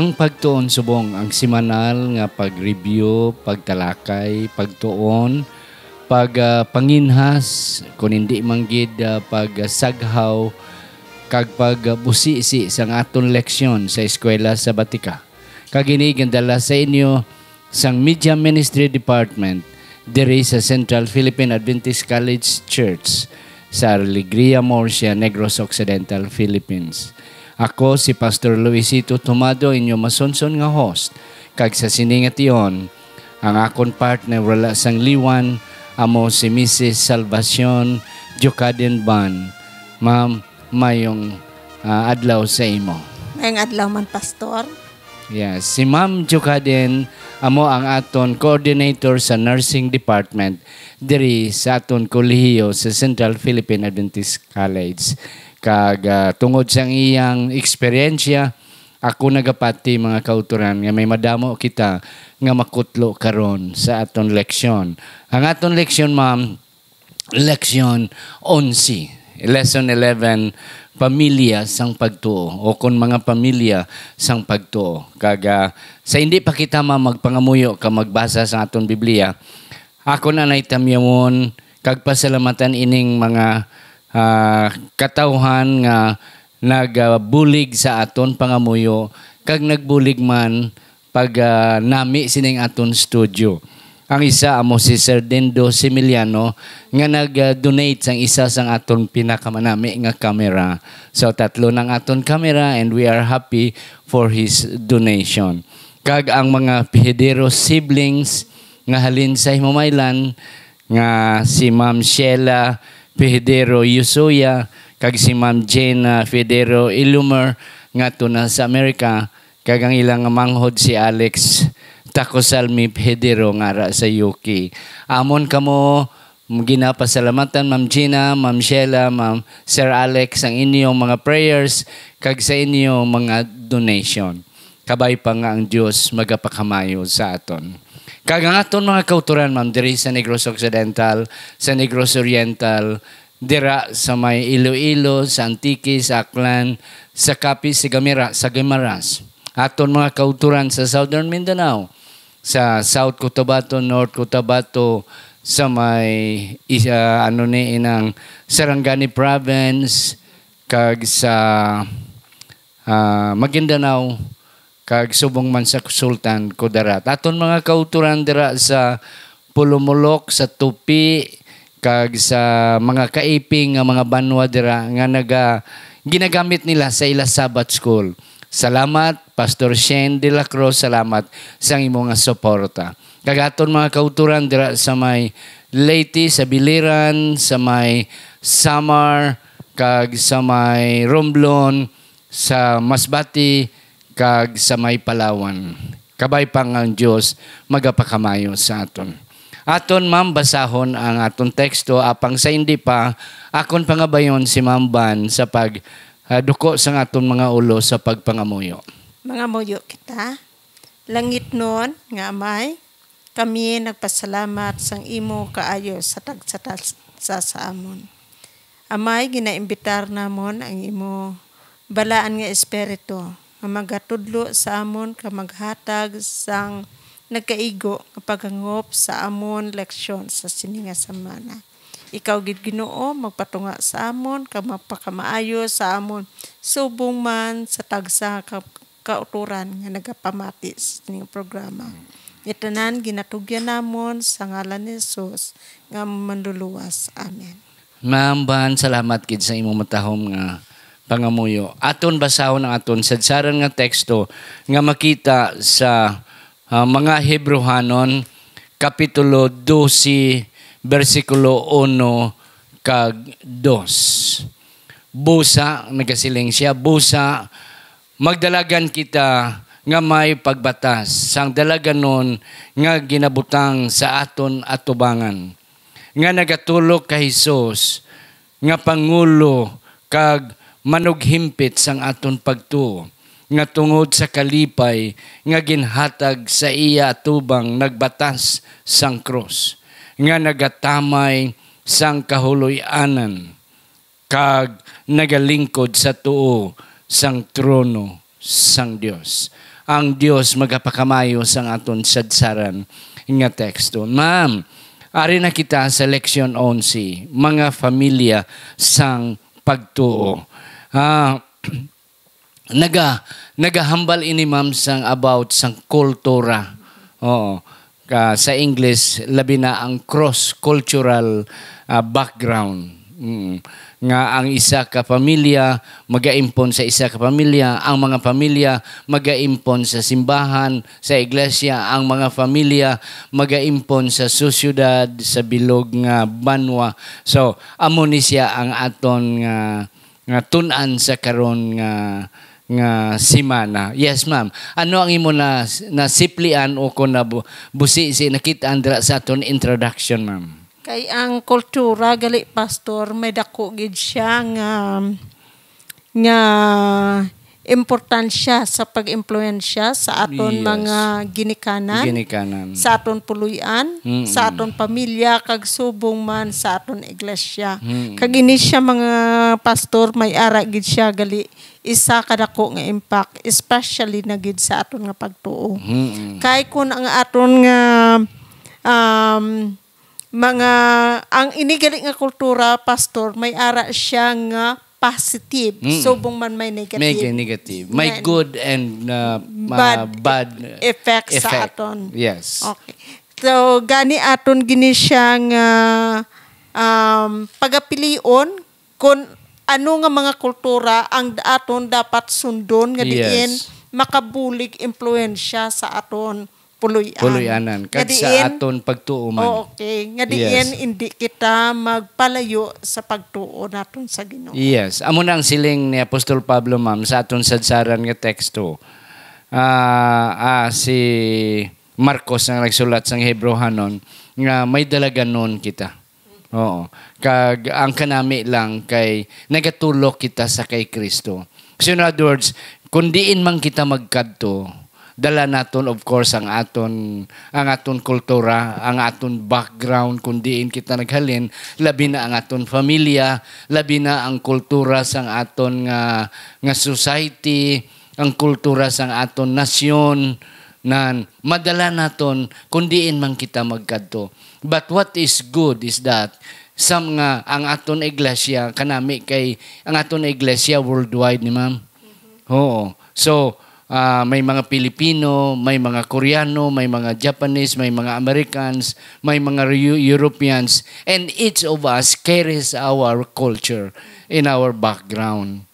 Ang pagtuon subong ang semanal nga pag-review, pagtalakay, pagtuon, panginhas kun hindi manggid pagsaghaw kag pagbusisi sang aton leksyon sa eskwela sa Batika. Kagini gandala sa inyo sang Media Ministry Department diri sa Central Philippine Adventist College Church sa Alegria, Murcia, Negros Occidental, Philippines. Ako si Pastor Luisito Tomado, inyo masunson nga host. Kag sa siningat iyon, ang akon partner wala sang liwan, amo si Mrs. Salvacion Jocaden Ban. Ma'am, mayong adlaw sa imo. Mayong adlaw man, Pastor. Yes, si Ma'am Jocaden, amo ang aton coordinator sa nursing department diri sa aton kolehiyo sa Central Philippine Adventist College. Kag tungod sa iyang eksperyensya, ako nagapati mga kauturan nga may madamo kita nga makutlo karon sa aton leksyon. Ang aton leksyon, ma'am, leksyon 11, lesson 11, pamilya sang pagtuo o kung mga pamilya sang pagtuo. Kag sa hindi pa kita magpangamuyo ka magbasa sa aton Biblia, ako na naitamyamon kag pasalamatan ining mga katawhan nga nagbulig sa aton pangamuyo kag nagbulig man pag nami sining aton studio. Ang isa amo si Sir Dendo Similiano nga nag-donate sang isa sang aton pinakamanami nga camera. So tatlo ng aton camera and we are happy for his donation. Kag ang mga Pihedero siblings nga halin sa Himamaylan nga si Ma'am Sheila Pihedero Yusuya, kag si Ma'am Jane Federo Ilumer nga tuna sa Amerika, kag ang ilang manghod si Alex Tacosalmi Pihedero nga sa UK. Amon kamo ginapasalamatan Ma'am Gina, Ma'am Sheila, Ma'am Sir Alex ang inyong mga prayers kag sa inyong mga donation. Kabay pa nga ang Dios magapakamayo sa aton. Kag ang aton mga kauturan, ma'am, diri sa Negros Occidental, sa Negros Oriental, dira sa may Iloilo, sa Antique, sa Aklan, sa Capiz, sa Guimaras. Aton mga kauturan sa Southern Mindanao, sa South Cotabato, North Cotabato, sa may inang Sarangani Province, kag sa Maguindanao, kag subong man sa Sultan Kudarat. Aton mga kauturan dira sa Pulumulok, sa Tupi, kag sa mga kaiping nga mga banwa dira nga ginagamit nila sa ila Sabbath School. Salamat Pastor Shane de la Cruz, salamat sa imong nga suporta. Kag aton mga kauturan dira sa may Leyte, sa Biliran, sa may Samar, kag sa may Romblon, sa Masbati, kag sa may Palawan. Kabay pang ang Diyos magapakamayo sa aton. Aton, ma'am, basahon ang aton teksto. Apang sa hindi pa, akon pangabayon si Ma'am Ban sa pagduko sa aton mga ulo sa pagpangamuyo. Mga muyo kita, langit nun nga amay, kami nagpasalamat sang imo kaayo sa sa amon. Amay, ginaimbitar namon ang imo balaan nga espiritu, nga magatudlo sa amon ka maghatag sang nagkaigo nga paghangop sa amon leksyon sa sininga semana. Ikaw gid Ginoo magpatunga sa amon ka mapakamaayo sa amon subong man sa tagsa kauturan nga nagapamati sa sining programa. Itanan ginatugyan namon sa ngalan ni Jesus nga manluluwas. Amen. Ma'am Ban, salamat gid sa imong matahom nga pangamuyo. Aton basahon ang aton sadsaran nga teksto nga makita sa mga Hebrehanon kapitulo 12 bersikulo 1 kag 2. Busa, nagasiling siya, busa, magdalagan kita nga may pagbatas sang dalaganon nga ginabutang sa aton atubangan. Nga nagatulog kay Hesus nga pangulo kag manughimpit sang aton pagtuo nga tungod sa kalipay nga ginhatag sa iya atubang nagbatas sang krus nga nagatamay sang kahuloy-anan kag nagalingkod sa tuo sang trono sang Dios. ang Dios magapakamayo sang aton sadsaran nga teksto. Ma'am, ari na kita sa leksyon 11, mga familia sang pagtuo. Nagahambal ini ma'am sang about sang kultura. Oo. Sa English, labi na ang cross-cultural background. Nga ang isa ka pamilya mag-aimpon sa isa ka pamilya, ang mga pamilya mag-aimpon sa simbahan, sa iglesia, ang mga pamilya mag-aimpon sa susyudad, sa bilog nga banwa. So amo ni siya ang aton nga tun-an sa karon nga simana. Yes ma'am, ano ang imo na siplian o kung na busi si nakita andra sa aton introduction ma'am? Kay ang kultura gali pastor may dako gid siya nga importansya sa pag-impluwensya sa aton mga ginikanan, sa aton puluyan, sa aton pamilya kag subong man sa aton iglesia. Kag ini siya mga pastor may ara gid siya gali isa kadako nga impact especially na gid sa aton nga pagtuo. Kay kun ang aton nga mga ang inigali nga kultura pastor may ara siya nga positive subong man may negative. May good and bad effect sa aton. Yes. Okay. So gani aton gini siya nga pagapilion kun ano nga mga kultura ang aton dapat sundon nga diin makabulig impluwensya sa aton puluyanan. Kag sa aton pagtuo man. Okay. Nga diin hindi kita magpalayo sa pagtuo naton sa Ginoo. Yes. Amo na ang siling ni Apostol Pablo ma'am sa aton sadsaran nga teksto. Si Marcos ang nagsulat sang Hebrehanon nga may dalaganon kita. Oo. Kag ang kanami lang kay nagatulok kita sa kay Kristo. So in other words, kung diin man kita magkadto, dala naton of course ang aton kultura, ang aton background kung diin kita naghalin, labi na ang aton pamilya, labi na ang kultura sang aton nga society, ang kultura sang aton nasyon na madala naton kung diin man kita magkadto. But what is good is that ang aton iglesia kanami kay ang aton iglesia worldwide ni ma'am. Oo. So may mga Pilipino, may mga Koreano, may mga Japanese, may mga Americans, may mga Europeans, and each of us carries our culture in our background.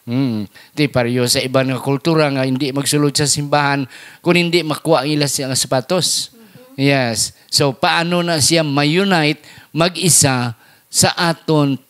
Di pareho sa iba nga kultura nga hindi magsulod sa simbahan kung hindi makuha ang ilas siyang sapatos. Yes. So paano na siya ma-unite, mag-isa sa aton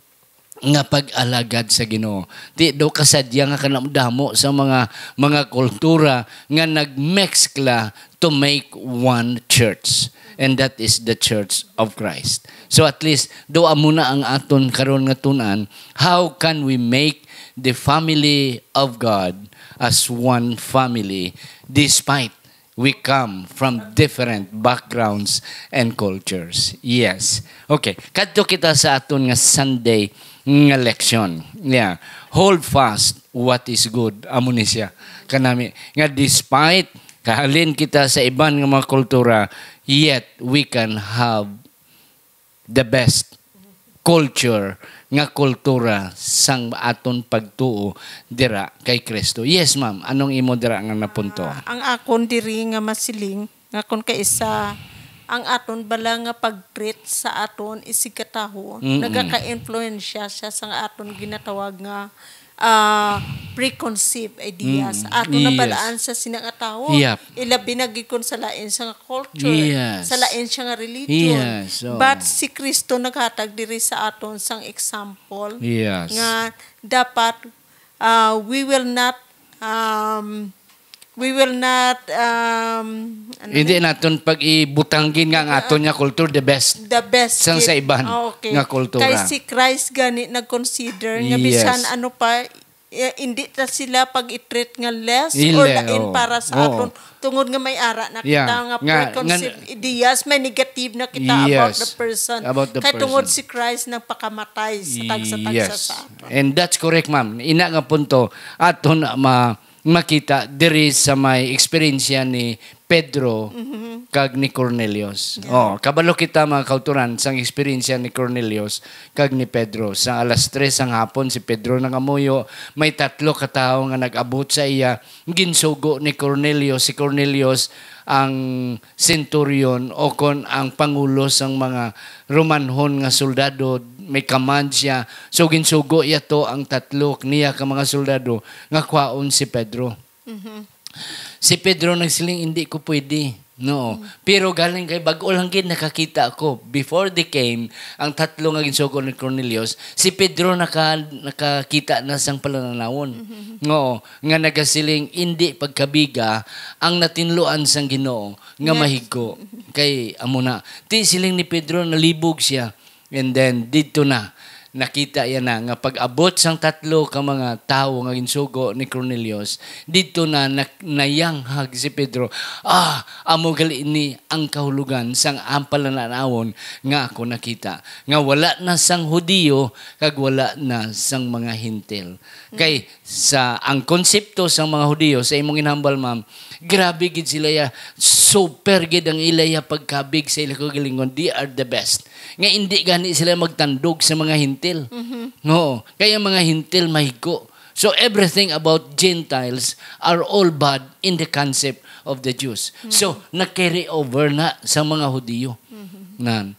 nga pag-alagad sa Ginoo. Di do kasadya nga kanamdamo sa mga kultura nga nagmexcla to make one church. And that is the Church of Christ. So at least do amuna ang aton karon nga tun-an, how can we make the family of God as one family despite we come from different backgrounds and cultures. Yes. Okay. Kadto kita sa aton nga Sunday nga leksyon. Yeah. Hold fast what is good. Amo ni siya. Kanami nga despite kahalin kita sa iban nga mga kultura, yet we can have the best culture nga kultura sang aton pagtuo dira kay Kristo. Yes, ma'am. Anong imo dira nga napunto? Ang akon diri nga masiling nga kon kaisa ang aton bala nga pag-treat sa aton isigataho nagaka-influensya siya sa aton ginatawag nga preconceived ideas. Aton na balaan sa sinangataho. Ilabi na gikon sa lain sa nga culture, sa lain siya nga religion. But si Kristo naghatag diri sa aton sang example nga dapat we will not hindi naton pag-ibutanggin nga ang aton nga culture the best sang sa iban nga kultura. Kay si Christ gani nag-consider nga bisan ano pa hindi ta sila pag-i-treat nga less or lain para sa aton tungod nga may ara na kita nga preconceived ideas, may negative na kita about the person. Kay tungod si Christ nagpakamatay sa tagsa sa aton. And that's correct, ma'am. Ina nga punto aton makita diri sa may experience ni Pedro kag ni Cornelius. Oh, kabalo kita mga kauturan sang experience ni Cornelius kag ni Pedro. Sa alas 3 ang hapon si Pedro nangamuyo, may 3 ka tawo nga nag-abot sa iya. Ginsugo ni Cornelius, si Cornelius ang centurion o kon ang pangulo sang mga Romanhon nga soldado, may command siya. So ginsugo yato ang 3 niya ka mga soldado nga kwaon si Pedro. Si Pedro nagsiling, hindi ko pwede. No. Pero galing kay bago lang gid nakakita ako. Before they came, ang 3 nga ginsugo ni Cornelius, si Pedro nakakita na sang palananawon. No. Nga nagasiling, hindi pagkabiga ang natinluan sang Ginoo nga mahigo. Kay amo na. Ti siling ni Pedro nalibog siya. And then dito na nakita yan na nga pag-abot sang 3 ka mga tao nga ginsugo ni Cornelius, dito na nayanghag si Pedro. Amo gali ni ang kahulugan sang ampalananawon nga ako nakita. Nga wala na sang Hudiyo kag wala na sang mga Hintil. Kay sa ang konsepto sang mga Hudiyo sa imong inhambal ma'am, grabe gid sila ya, super gid ang ilaya pagkabig sa ila kagalingon. They are the best. Nga hindi gani sila magtandog sa mga Hintil. No, kaya mga Hintil mahigo. So everything about Gentiles are all bad in the concept of the Jews. So na-carry over na sa mga Hudiyo.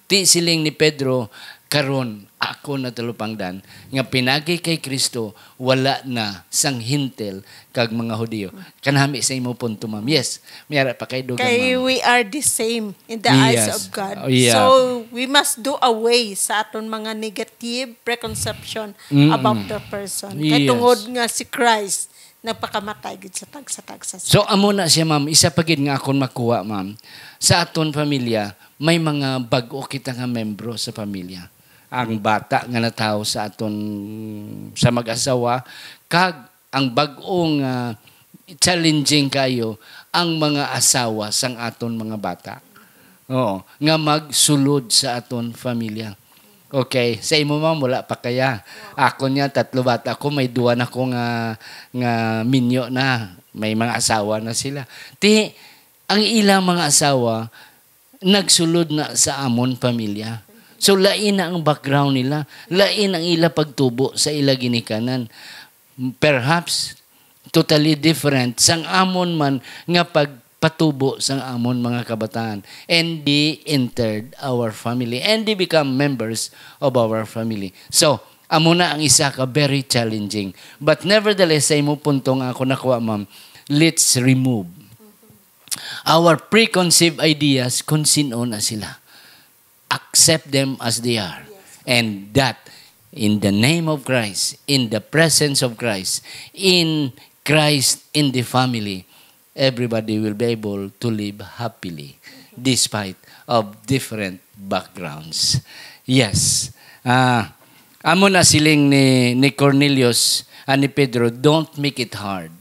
Ti siling ni Pedro, karon ako na talupangdan nga pinagi kay Kristo wala na sang Hintil kag mga Hudiyo. Kanami sa imo punto ma'am. Yes. Mayara pa kay dugang Kay ma'am. we are the same in the eyes Yes. of God. Oh, yeah. So we must do away sa aton mga negative preconception about the person. Kay Yes. tungod nga si Christ nagpakamatay gid sa tagsa-tagsa. So amo na siya ma'am, isa pa gid nga akon makuha ma'am. Sa aton pamilya, may mga bag-o kita nga membro sa pamilya. Ang bata nga natawo sa aton sa mag-asawa kag ang bag-ong challenging kayo ang mga asawa sang aton mga bata. Oo, nga magsulod sa aton pamilya. Okay, sa imo ma'am wala pa kaya. Ako niya 3 bata ko, may 2 na ko nga minyo na, may mga asawa na sila. Ti ang ilang mga asawa nagsulod na sa amon pamilya. So lain na ang background nila, lain ang ila pagtubo sa ila ginikanan. Perhaps totally different sang amon man nga pagpatubo sang amon mga kabataan, and they entered our family and they become members of our family. So amo na ang isa ka very challenging. But nevertheless, sa imo punto nga ako nakuha ma'am, let's remove our preconceived ideas kung sino na sila. Accept them as they are. And that, in the name of Christ, in the presence of Christ, in Christ, in the family, everybody will be able to live happily despite of different backgrounds. Yes. Amo na siling ni Cornelius and ni Pedro, don't make it hard.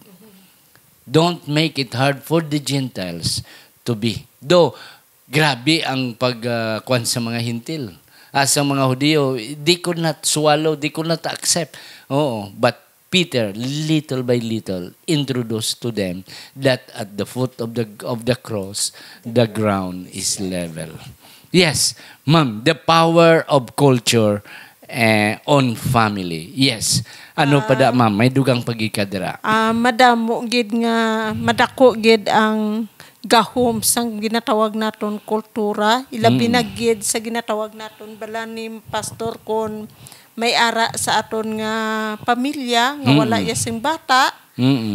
Don't make it hard for the Gentiles to be. Though, grabe ang pagkuan sa mga Hintil. Sa mga Hudiyo, they could not swallow, they could not accept. Oo, but Peter, little by little, introduced to them that at the foot of the cross, the ground is level. Yes, ma'am, the power of culture on family. Yes. Ano pa da, ma'am? May dugang pagikadra. Madamo gid nga madako gid ang gahom sang ginatawag naton kultura, ilabi na gid sa ginatawag naton bala ni pastor kon may ara sa aton nga pamilya nga wala yasing bata.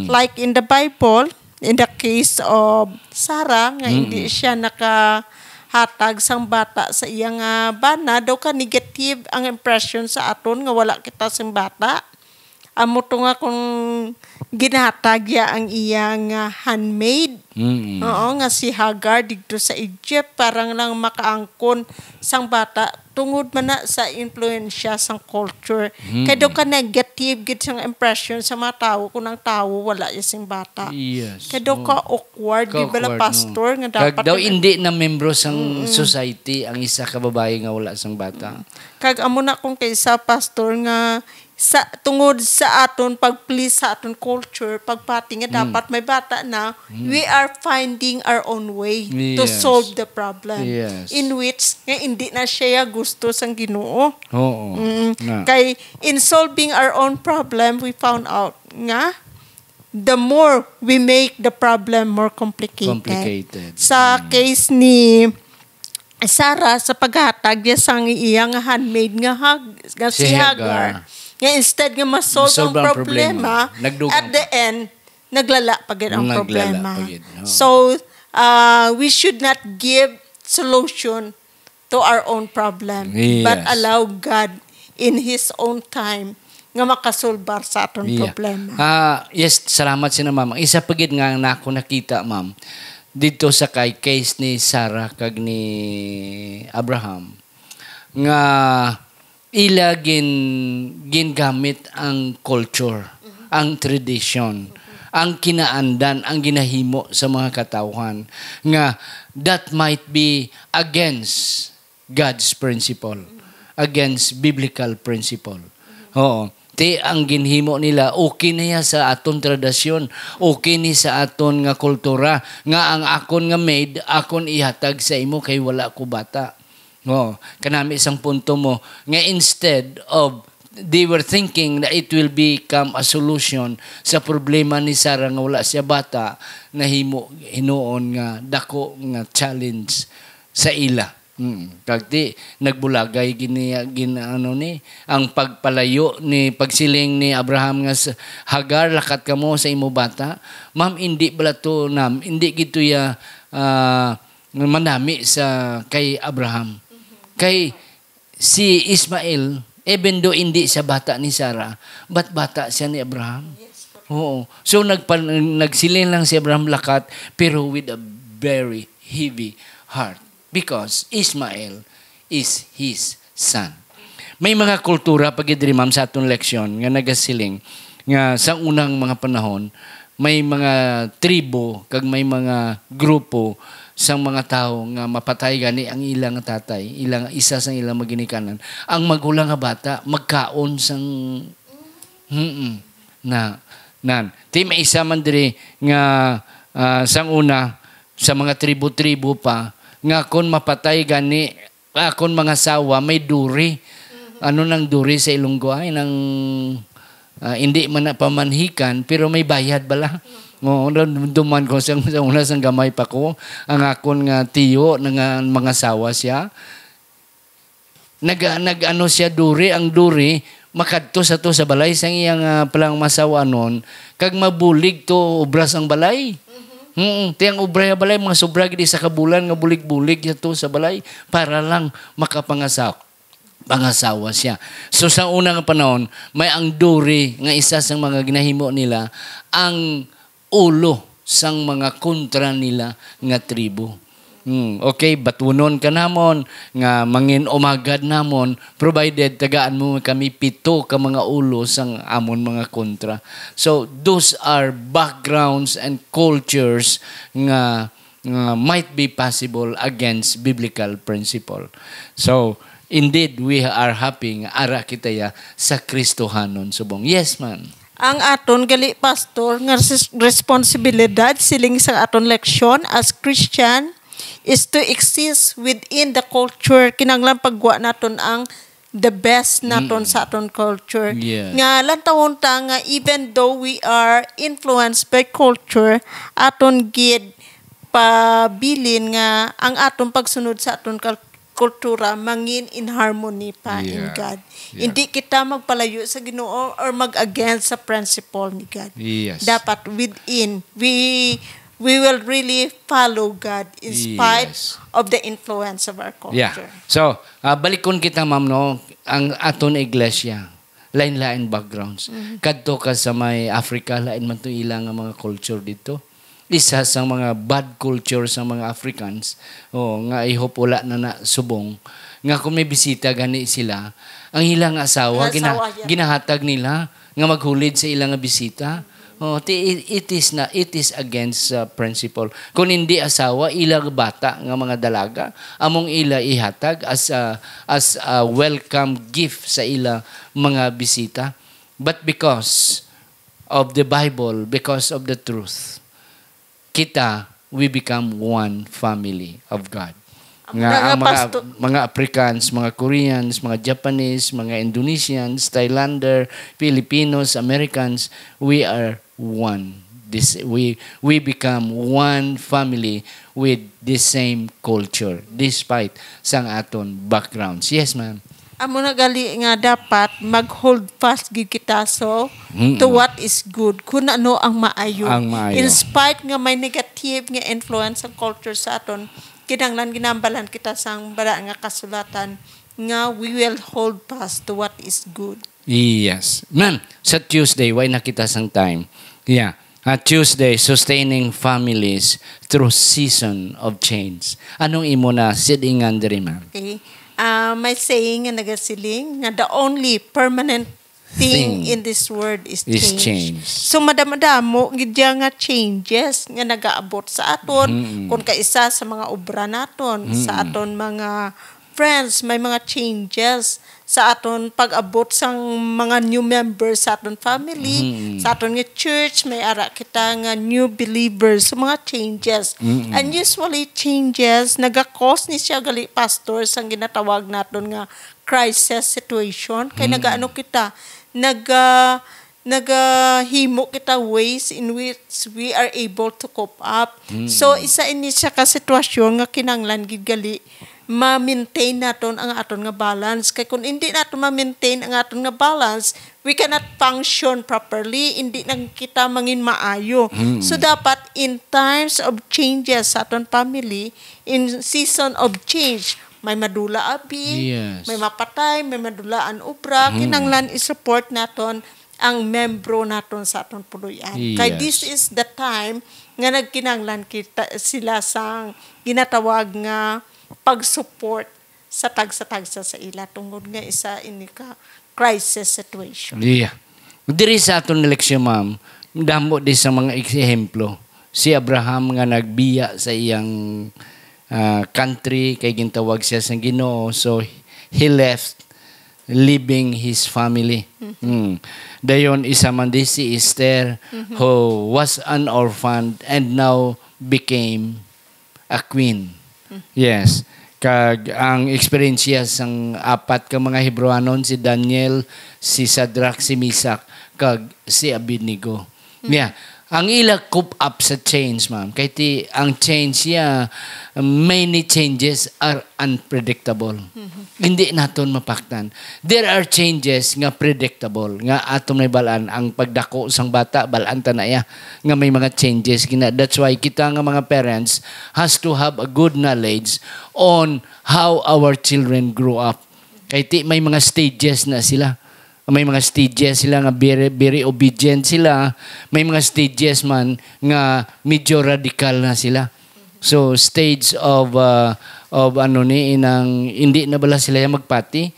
Like in the Bible, in the case of Sarah nga hindi siya nakahatag sang bata sa iyang bana, daw ka negative ang impression sa aton nga wala kita sing bata. Amo to nga kung ginatag ya ang iyang handmaid. Oo, nga si Hagar dito sa Egypt, parang lang makaangkon sang bata tungod man na sa influensya sang culture. Kaya daw ka negative gid sang impression sa mga tao kung ang tao wala sing bata. Yes. Kaya daw ka awkward, di ba pastor nga dapat kag daw hindi na membro sang society ang isa ka babae nga wala sang bata. Kag amo na kung kaysa pastor nga sa tungod sa aton pag-please sa aton culture, pagpati nga dapat may bata na, we are finding our own way to Yes. solve the problem. Yes. In which nga hindi na siya gusto sang Ginoo. Oo. Na. Kay in solving our own problem, we found out nga the more we make the problem more complicated. Sa case ni Sarah sa paghatag niya sang iyang handmaid nga si Hagar. Nga instead nga ma-solve ang problema, at the end, naglala pa gid ang problema. So, we should not give solution to our own problem, but allow God in His own time nga makasolbar sa aton problema. Yes, salamat sina ma'am. Isa pa gid nga nako nakita, ma'am, dito sa case ni Sarah kag ni Abraham nga ila gingamit ang culture, ang tradition, ang kinaandan, ang ginahimo sa mga katawhan nga that might be against God's principle, against biblical principle. Oo. Ang ginhimo nila, okay na ya sa aton tradisyon, okay ni sa aton nga kultura, nga ang akon nga maid, akon ihatag sa imo kay wala ko bata. Oh, kanami isang punto mo nga instead of they were thinking that it will become a solution sa problema ni Sarah nga wala siya bata, nahimo hinuon nga dako nga challenge sa ila. Kagdi nagbulagay ano ni ang pagpalayo ni pagsiling ni Abraham nga Hagar, lakat kamo sa imo bata. Ma'am, hindi bala to hindi gito ya manami sa kay Abraham. Kay si Ismael, even though hindi siya bata ni Sarah, but bata siya ni Abraham. Oo. So nagsilin lang si Abraham lakat, pero with a very heavy heart. Because Ismael is his son. May mga kultura pagidiri, ma'am, sa atong leksyon nga nagasiling nga sa unang mga panahon, may mga tribo kag may mga grupo sang mga tao nga mapatay gani ang ilang tatay, isa sang ilang maginikanan. Ang magulang nga bata magkaon sang Ti may isa man diri nga sang una sa mga tribo-tribo pa nga kon mapatay gani akon mga sawa may duri. Ano nang duri sa Ilonggo ay nang hindi man na pamanhikan pero may bayad bala. Duman ko sa una sang gamay pa ko ang akon nga tiyo nga mga sawa siya. Nag-ano siya duri, ang duri makadto sa to sa balay sang iyang palang masawa nun kag mabulig to obras ang balay. Tiyang ubray balay mga sobra gid sa kabulan nga bulig-bulig to sa balay para lang pangasawa siya. So sa unang panahon, may ang duri nga isa sa mga ginahimo nila ang ulo sang mga kontra nila nga tribo. Okay, batunon ka namon, nga mangin umagad namon, provided tagaan mo kami 7 ka mga ulo sang amon mga kontra. So those are backgrounds and cultures nga might be possible against biblical principle. So indeed, we are happy nga ara kita ya sa Kristohanon subong. Yes, man. Ang aton gali pastor nga responsibilidad siling sa aton leksyon as Christian is to exist within the culture. Kinanglan pagwa naton ang the best naton sa aton culture. Yeah. Nga lantawon ta nga even though we are influenced by culture, aton gid pabilin nga ang aton pagsunod sa aton kultura mangin in harmony pa in God. Yeah. Hindi kita magpalayo sa Ginoo or mag-against sa principle ni God. Yes. Dapat within we will really follow God in spite of the influence of our culture. Yeah. So, balikon kita, ma'am, no, ang aton iglesia, lain-lain backgrounds. Kadto ka sa may Africa, lain man to ilang mga culture dito. Isa sa mga bad culture sa mga Africans, nga ihop wala na subong, nga kung may bisita gani sila, ang ilang asawa, ginahatag nila, nga maghulid sa ilang bisita. It is against principle. Kung hindi asawa, ilang bata nga mga dalaga, among ila ihatag as a welcome gift sa ila mga bisita. But because of the Bible, because of the truth, we become one family of God. Nga ang mga Africans, mga Koreans, mga Japanese, mga Indonesians, Thailander, Filipinos, Americans, we are one. We become one family with the same culture despite sang aton backgrounds. Yes, ma'am. Amo na gali nga dapat mag-hold fast gid kita to what is good, kung ano ang maayo. In spite nga may negative nga influence ang culture sa aton, kinahanglan ginambalan kita sang bala nga kasulatan nga we will hold fast to what is good. Yes. Ma'am, sa Tuesday, why nakita sang time? Yeah. Tuesday, sustaining families through season of change. Anong imo na sidingan diri, ma'am? Okay. May saying nga nagasiling nga the only permanent thing in this world is change. So madamo gid nga changes nga nagaabot sa aton kung kaisa sa mga obra naton, sa aton mga friends, may mga changes sa aton pag-abot sang mga new members sa aton family, sa aton nga church, may ara kita nga new believers, so mga changes. And usually changes naga-cause ni siya gali pastor sang ginatawag naton nga crisis situation kay nagaano kita nagahimo kita ways in which we are able to cope up. So isa ini siya ka sitwasyon nga kinanglan gid gali ma-maintain naton ang aton nga balance. Kay kung hindi naton ma-maintain ang aton nga balance, we cannot function properly, hindi nang kita mangin maayo. So dapat in times of changes sa aton family, in season of change, may madula abi, may mapatay, may madulaan obra, kinanglan i-support naton ang membro naton sa aton puluyan. Kay this is the time nga nagkinanglan kita sila sang ginatawag nga pag-support sa tagsa-tagsa sa ila tungod nga isa ini ka crisis situation. Yeah. Diri sa aton leksyon, ma'am, damo di sa mga ehemplo. Si Abraham nga nagbiya sa iyang country kay gintawag siya sa Ginoo, so he left leaving his family. Dayon isa man di si Esther who was an orphan and now became a queen. Yes. Kag ang experience sang apat ka mga Hebrewanon, si Daniel, si Shadrach, si Meshach, kag si Abednego. Yeah. Ang ila cope up sa change, ma'am. Kaya ang change many changes are unpredictable. Hindi naton mapaktan. There are changes nga predictable. Nga aton may balaan. Ang pagdako sang bata, balaan ta na ya. Nga may mga changes. That's why kita nga mga parents has to have a good knowledge on how our children grow up. Kaya may mga stages na sila. May mga stages sila nga very obedient sila. May mga stages man nga medyo radical na sila. So stage of inang hindi na bala sila magpati.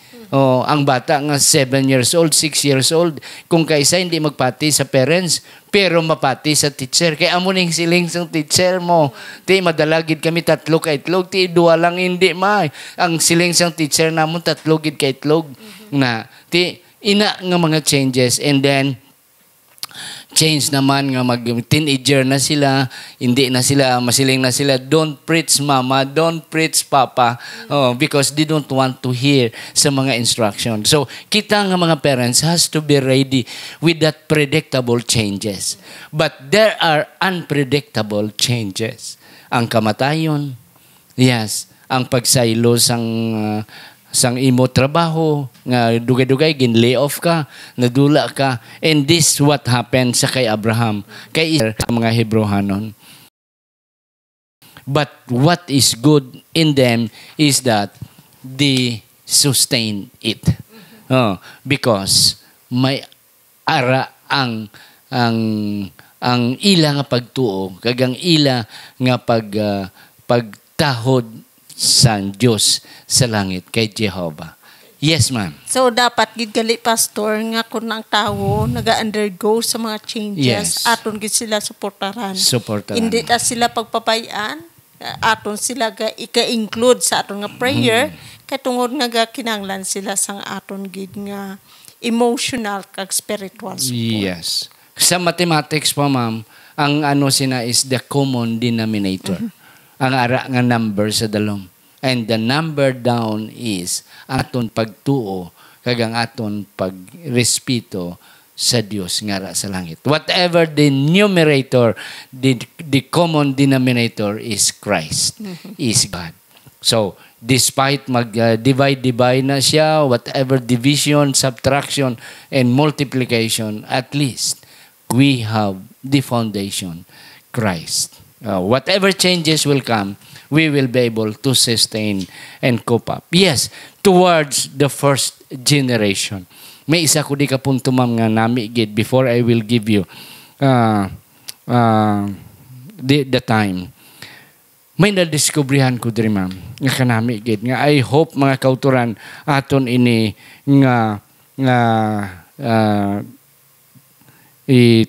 Ang bata nga 7 years old, 6 years old, kung kaisa hindi magpati sa parents, pero mapati sa teacher. Kaya amo ning siling sang teacher mo. Ti madalagid kami 3 ka itlog, ti 2 lang hindi may. Ang siling sang teacher namon 3 gid ka itlog. Na ti ina nga mga changes, and then change naman nga mag-teenager na sila, hindi na sila, masiling na sila, don't preach mama, don't preach papa, because they don't want to hear sa mga instruction. So, kita nga mga parents has to be ready with that predictable changes. But there are unpredictable changes. Ang kamatayon, yes, ang pagsaylo sang imo trabaho nga dugay-dugay gin lay off ka, nadula ka, and this what happened sa kay Abraham, kay mga Hebrewanon. But what is good in them is that they sustain it. Because may ara ang ila nga pagtuo, kagang ila nga pagtahod sa Diyos sa langit kay Jehovah. Yes, ma'am. So, dapat gid gali pastor nga kung ang tao naga-undergo sa mga changes, aton gid sila suportaran. Hindi ta sila pagpabayaan, aton sila ika-include sa aton nga prayer, kay tungod nga kinanglan sila sang aton gid nga emotional kag spiritual support. Yes. Sa mathematics pa, ma'am, ang ano sina is the common denominator. Ang ara nga number sa dalom. And the number down is aton pagtuo kag ang aton pagrespeto sa Dios ngara sa langit. Whatever the numerator, the common denominator is Christ, is God. So, despite mag-divide na siya, whatever division, subtraction, and multiplication, at least we have the foundation, Christ. Whatever changes will come, we will be able to sustain and cope up. Yes, towards the first generation. May isa ko di ka punto, ma'am, nga nami gid before I will give you the time. May nadiskubrihan ko diri, ma'am, nga kanami gid nga I hope mga kauturan aton ini nga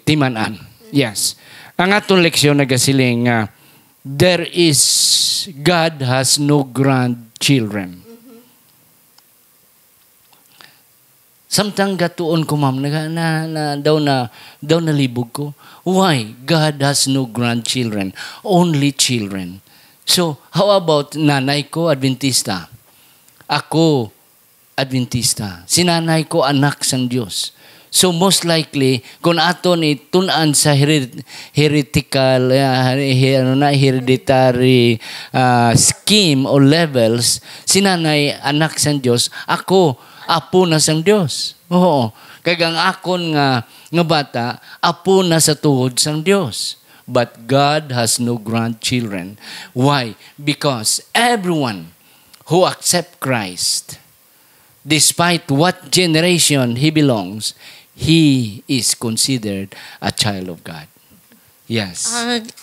timanan. Yes. Ang aton leksyon nagasiling nga God has no grandchildren. Samtang gatuon ko, ma'am, daw nalibog ko. Why? God has no grandchildren, only children. So, how about nanay ko, Adventista? Ako, Adventista. Si nanay ko, anak sang Diyos. So, most likely, kung ato ni tunan sa hereditary scheme o levels, si nanay, anak sang Diyos, ako, apo na sang Diyos. Oo. Kagang akon nga bata, apo na sa tuhod sang Diyos. But God has no grandchildren. Why? Because everyone who accept Christ, despite what generation he belongs, he is considered a child of God. Yes.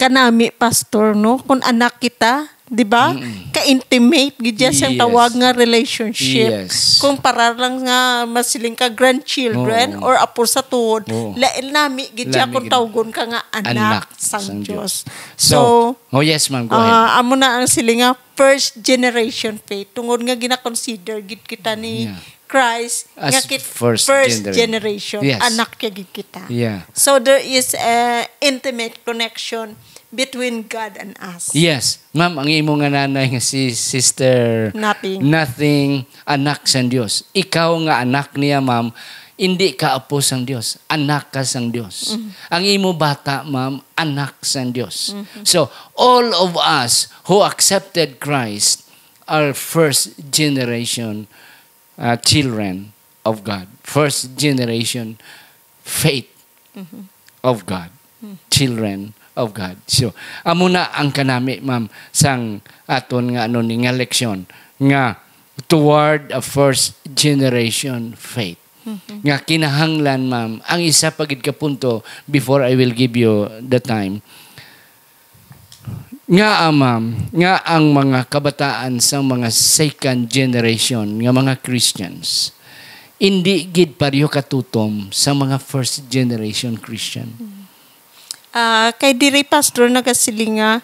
Kanami, Pastor, no? Kung anak kita, di ba? Ka-intimate, gidya siyang tawag nga relationship. Yes. Kung para lang nga masiling ka grandchildren or apo sa tuhod, lail nami, gidya kung tawgon ka nga anak sang Diyos. So, yes, ma'am, go ahead. Amo na ang siling nga first generation faith. Tungod nga gina-consider, gid kita ni Christ, as nga first generation. Yes. Anak kaya gid kita. Yeah. So, there is a intimate connection between God and us. Yes. Ma'am, ang imo nga nanay nga si Sister Nothing, anak sang Dios. Ikaw nga anak niya, ma'am, hindi ka apo sang Dios. Anak ka sang Dios. Ang imo bata, ma'am, anak sang Dios. So, all of us who accepted Christ are first generation children of God. First generation faith of God. Children of God. So, amo na ang kanami, ma'am, sang aton nga ni nga leksyon nga toward a first generation faith. Nga kinahanglan, ma'am, ang isa pagid ka punto before I will give you the time. Nga, ma'am, nga ang mga kabataan sa mga second generation nga mga Christians hindi gid pareho katutom sa mga first generation Christian. Kay diri, Pastor, nagasilinga,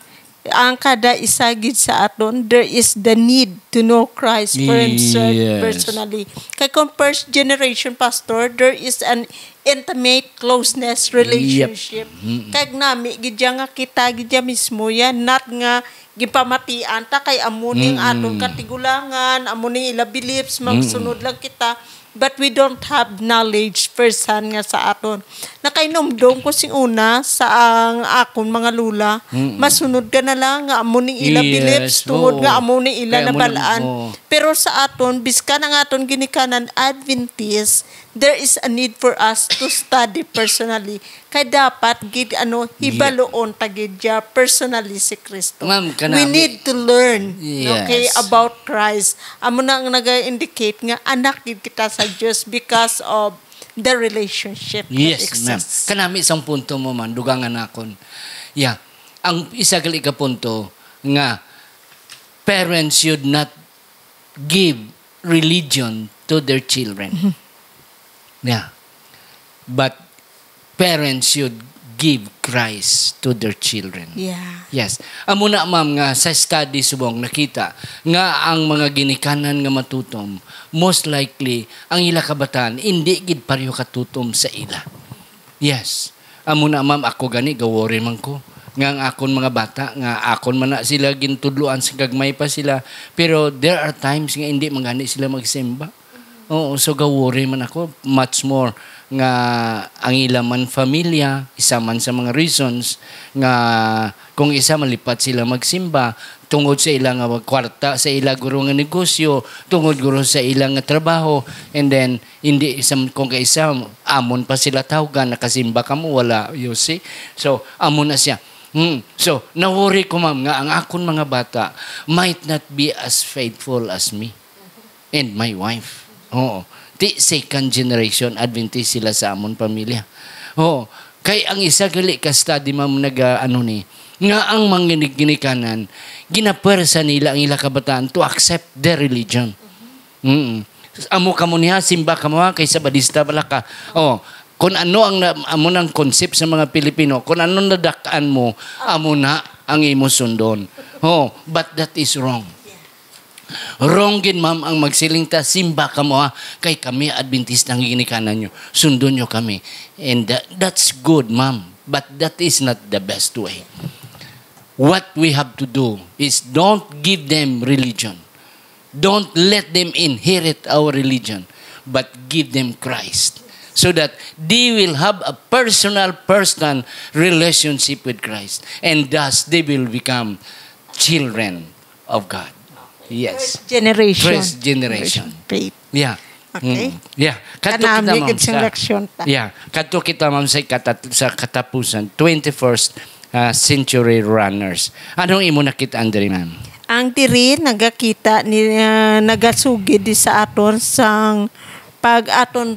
ang kada isa gid sa aton, there is the need to know Christ for himself personally. Kay kung first generation, Pastor, there is an intimate closeness relationship. Kay nami gid nga kita gid mismo yan, not nga gipamatian ta kay amuning aton katigulangan, amuning ila beliefs, magsunod lang kita. But we don't have knowledge firsthand nga sa aton. Nakainomdom ko sing una sa ang akon mga lula, masunod ka na lang nga amuning ila beliefs, tungod nga amuning ila na balaan. Pero sa aton, biska na nga aton ginikanan Adventist, there is a need for us to study personally. Kay dapat gid hibaloon ta gid ja personally si Kristo. We need to learn okay about Christ. Amo na ang naga-indicate nga anak gid kita sa Dios because of the relationship that exists. Kanami isang punto mo, man, dugangan nakon. Yeah. Ang isa gali ka punto nga parents should not give religion to their children. Yeah. But parents should give Christ to their children. Yeah. Yes. Amo na ma'am nga sa study subong nakita nga ang mga ginikanan nga matutom, most likely ang ila kabataan hindi gid pareho katutom sa ila. Yes. Amo na ma'am ako gani gawori man ko nga ang akon mga bata nga akon man na sila gintudloan sa gagmay pa sila, pero there are times nga hindi mangani sila magsimba. Oo, so gawori man ako much more nga ang ila man familia, isa man sa mga reasons nga kung isa malipat sila magsimba tungod sa ilang kwarta sa ila guro nga negosyo, tungod guro sa ilang nga trabaho, and then hindi isang kung kaisa amon pa sila tawgan nakasimba ka mo wala, you see. So amon na siya. So nawori ko ma'am nga ang akon mga bata might not be as faithful as me and my wife. Oo. Di second generation Adventist sila sa amon pamilya. Oo. Kay ang isa gali ka study ma'am nga ang mga ginikanan ginapersa nila ang ila kabataan to accept their religion. Amo ka mo niya simba ka mo kaysa badista bala ka. Oh, kung ano ang amo nang concept sa mga Pilipino, kung ano nadakaan mo, amo na ang imo sundon. Oh, but that is wrong. Wrong gin ma'am ang magsiling ta simba ka mo kay kami Adventist ang ginikanan nyo, sundon nyo kami, and that's good ma'am, but that is not the best way. What we have to do is don't give them religion, don't let them inherit our religion, but give them Christ, so that they will have a personal relationship with Christ, and thus they will become children of God. Yes. First generation. Faith. Yeah. Okay. Yeah. Kadto kita ma'am sa yeah. Kadto kita ma'am sa katapusan 21st century runners. Anong imo nakita diri ma'am? Ang diri nagakita ni nagasugid di sa aton sang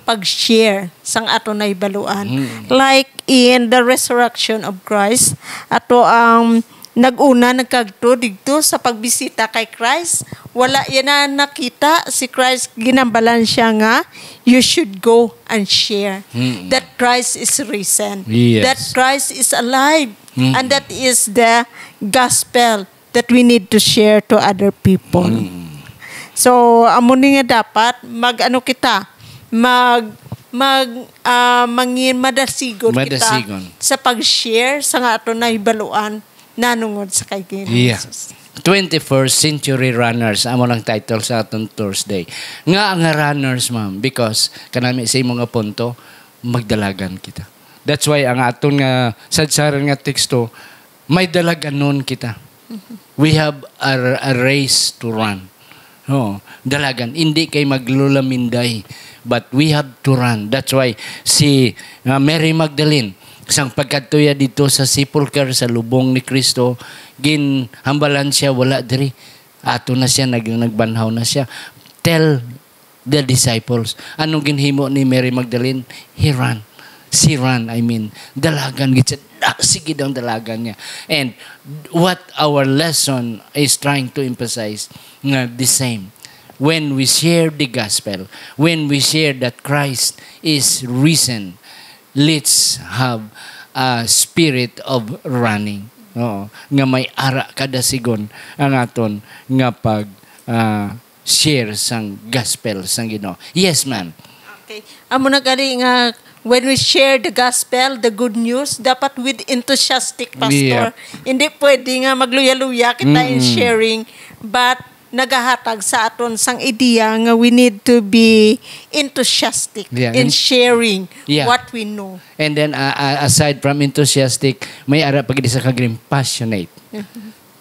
pag-share sang aton na ibaluan. Like in the resurrection of Christ, ato ang nagkagto dito sa pagbisita kay Christ, wala yan na nakita si Christ, ginambalan siya nga you should go and share that Christ is risen, yes, that Christ is alive, and that is the gospel that we need to share to other people. So amo ni nga dapat madasigon kita sa pag-share sa nga ato na ibaluan nanungod sa kay Jesus. 21st century runners amo lang title sa aton Thursday. Nga ang runners ma'am because kanami sa imong punto magdalagan kita. That's why ang aton nga sadsaran nga teksto may dalaganon kita. We have a race to run. Oh, dalagan hindi kay maglulaminday but we have to run. That's why si Mary Magdalene sang pagkatuya dito sa sepulchre sa lubong ni Kristo, ginhambalan siya wala diri. Ato na siya nagbanhaw na siya. Tell the disciples anong ginhimo ni Mary Magdalene? He ran. Si ran, dalagan gid siya. Sige ang dalagan niya. And what our lesson is trying to emphasize nga the same. When we share the gospel, when we share that Christ is risen, let's have a spirit of running. Oo. Nga may ara kada sigon ang aton nga pag share sang gospel sang Ginoo. Yes, ma'am. Okay. Amo na gali nga when we share the gospel, the good news, dapat with enthusiastic, pastor. Yeah. Hindi pwede nga magluya-luya kita in sharing, but nagahatag sa aton sang idea nga we need to be enthusiastic in sharing what we know. And then aside from enthusiastic, may ara pag sa kagrim passionate.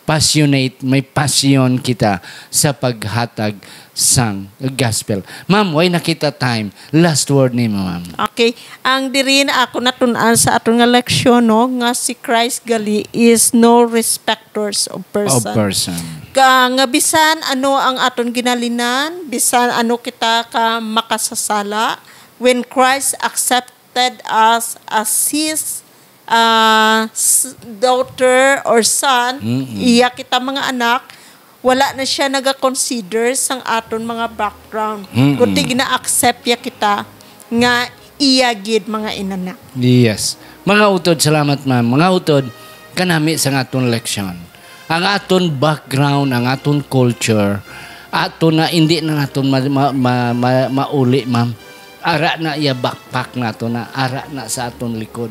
Passionate, may passion kita sa paghatag sang gospel. Ma'am, why nakita time? Last word ni ma'am. Okay. Ang diri na ako natun-an sa aton nga leksyon no, nga si Christ gali is no respecters of person. Nga bisan ano ang aton ginalinan, bisan ano kita ka makasasala, when Christ accepted us as His daughter or son, iya kita mga anak, wala na siya naga-consider sang aton mga background. Kundi gina-accept ya kita nga iya gid mga inanak. Yes. Mga utod, salamat ma'am. Mga utod, kanami sa aton leksyon. Ang aton background, ang aton culture, aton na hindi na aton mauli, ma'am. Ara na iya backpack na to na ara na sa aton likod.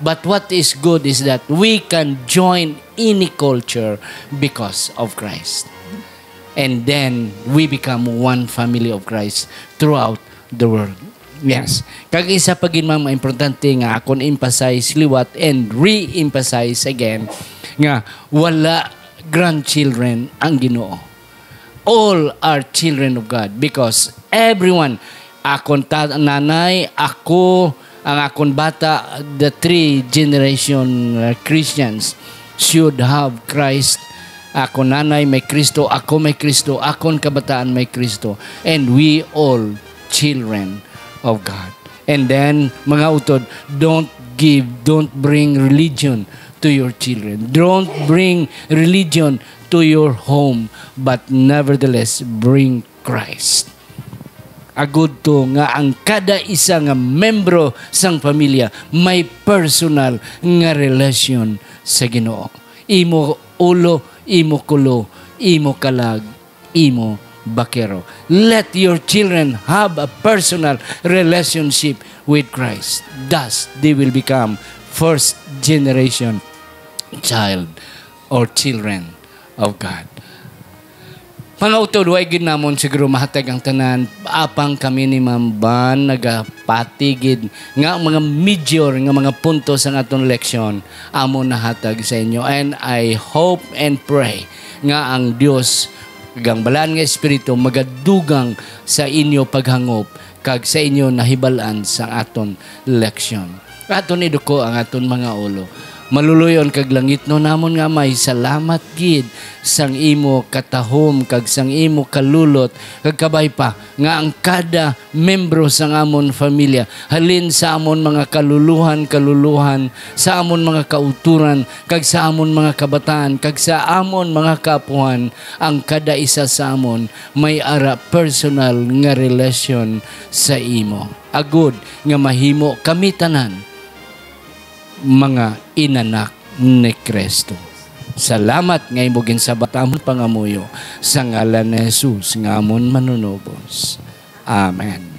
But what is good is that we can join any culture because of Christ. And then we become one family of Christ throughout the world. Yes. Kag isa pa gid mga importante nga akon emphasize liwat and re-emphasize again nga wala grandchildren ang Ginoo. All are children of God because everyone, akon nanay, ako, ang akon bata, the 3 generation Christians should have Christ. Ako nanay may Kristo, ako may Kristo, akon kabataan may Kristo. And we all children of God. And then, mga utod, don't bring religion to your children. Don't bring religion to your home, but nevertheless, bring Christ. Agud to nga ang kada isa nga membro sang pamilya may personal nga relasyon sa Ginoo. Imo ulo, imo kulo, imo kalag, imo bakero. Let your children have a personal relationship with Christ. Thus, they will become first generation child or children of God. Mga utod, huwag yun namon siguro mahatag ang tanan. Apang kami ni Ma'am Van, nagapatigid nga mga major, nga mga puntos sa atong leksyon, amon nahatag sa inyo. And I hope and pray nga ang Diyos, gang balaan nga Espiritu, magadugang sa inyo paghangop, kag sa inyo nahibalaan sa aton leksyon. Aton iduko ang aton mga ulo. Maluluyon kag langit no namon nga may salamat gid sang imo katahom kag sang imo kalulot kag kabay pa nga ang kada membro sang amon pamilya halin sa amon mga kaluluhan sa amon mga kauturan kag sa amon mga kabataan kag sa amon mga kapuhan ang kada isa sa amon may ara personal nga relasyon sa imo agud nga mahimo kami tanan mga inanak ni Kristo. Salamat nga imugin sa batamon pangamuyo sa ngalan ni Jesus nga amon manunubos. Amen.